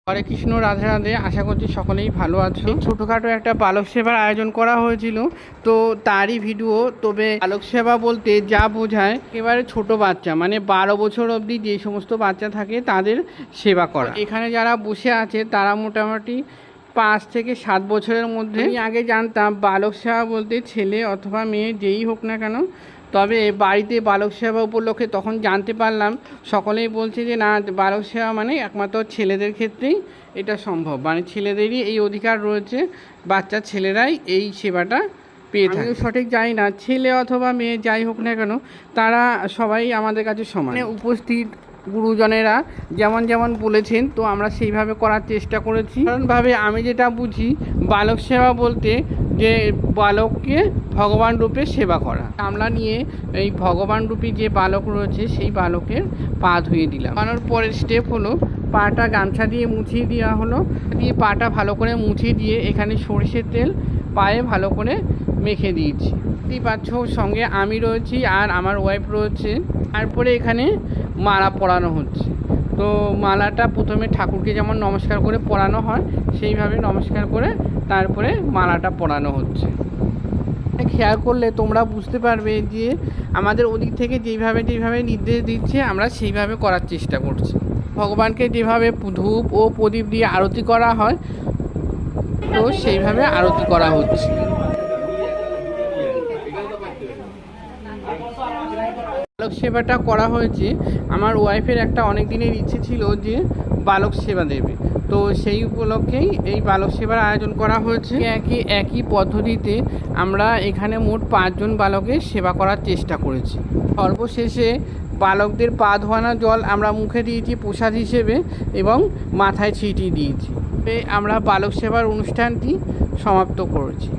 হরে কৃষ্ণ, রাধে রাধে। আশা করছি সকলেই ভালো আছো। ছোটোখাটো একটা বালক সেবার আয়োজন করা হয়েছিল, তো তারই ভিডিও। তবে বালক সেবা বলতে যা বোঝায় একেবারে ছোট বাচ্চা, মানে 12 বছর অবধি যে সমস্ত বাচ্চা থাকে তাদের সেবা করা। এখানে যারা বসে আছে তারা মোটামুটি 5 থেকে 7 বছরের মধ্যে। আমি আগে জানতাম বালক সেবা বলতে ছেলে অথবা মেয়ে যেই হোক না কেন, তবে বাড়িতে বালক সেবা উপলক্ষে তখন জানতে পারলাম সকলেই বলছে যে না, বালক সেবা মানে একমাত্র ছেলেদের ক্ষেত্রেই এটা সম্ভব, মানে ছেলেদেরই এই অধিকার রয়েছে, বাচ্চা ছেলেরাই এই সেবাটা পেয়ে থাকে। আমিও সঠিক জানি না, ছেলে অথবা মেয়ে যাই হোক না কেন তারা সবাই আমাদের কাছে সমান। উপস্থিত গুরুজনেরা যেমন যেমন বলেছেন, তো আমরা সেইভাবে করার চেষ্টা করেছি। কারণভাবে আমি যেটা বুঝি, বালক সেবা বলতে যে বালককে ভগবান রূপে সেবা করা। আমরা নিয়ে এই ভগবান রূপী যে বালক রয়েছে সেই বালকের পা ধুয়ে দিলাম। বানানোর পরের স্টেপ হলো পাটা গামছা দিয়ে মুছিয়ে দেওয়া হলো, দিয়ে পাটা ভালো করে মুছিয়ে দিয়ে এখানে সরষের তেল পায়ে ভালো করে মেখে দিয়েছি। দেখতেই পাচ্ছ সঙ্গে আমি রয়েছি আর আমার ওয়াইফ রয়েছে। তারপরে এখানে মালা পরানো হচ্ছে। তো মালাটা প্রথমে ঠাকুরকে যেমন নমস্কার করে পরানো হয় সেইভাবে নমস্কার করে তারপরে মালাটা পরানো হচ্ছে। খেয়াল করলে তোমরা বুঝতে পারবে যে আমাদের ওদিক থেকে যেভাবে নির্দেশ দিচ্ছে আমরা সেইভাবে করার চেষ্টা করছি। ভগবানকে যেভাবে ধূপ ও প্রদীপ দিয়ে আরতি করা হয়, তো সেইভাবে আরতি করা হচ্ছে। বালক সেবাটা করা হয়েছে, আমার ওয়াইফের একটা অনেক দিনের ইচ্ছে ছিল যে বালক সেবা দেবে, তো সেই উপলক্ষেই এই বালক সেবার আয়োজন করা হয়েছে। একই পদ্ধতিতে আমরা এখানে মোট 5 জন বালকের সেবা করার চেষ্টা করেছি। সর্বশেষে বালকদের পা ধোয়ানো জল আমরা মুখে দিয়েছি প্রসাদ হিসেবে এবং মাথায় ছিটিয়ে দিয়েছি। আমরা বালক সেবার অনুষ্ঠানটি সমাপ্ত করেছি।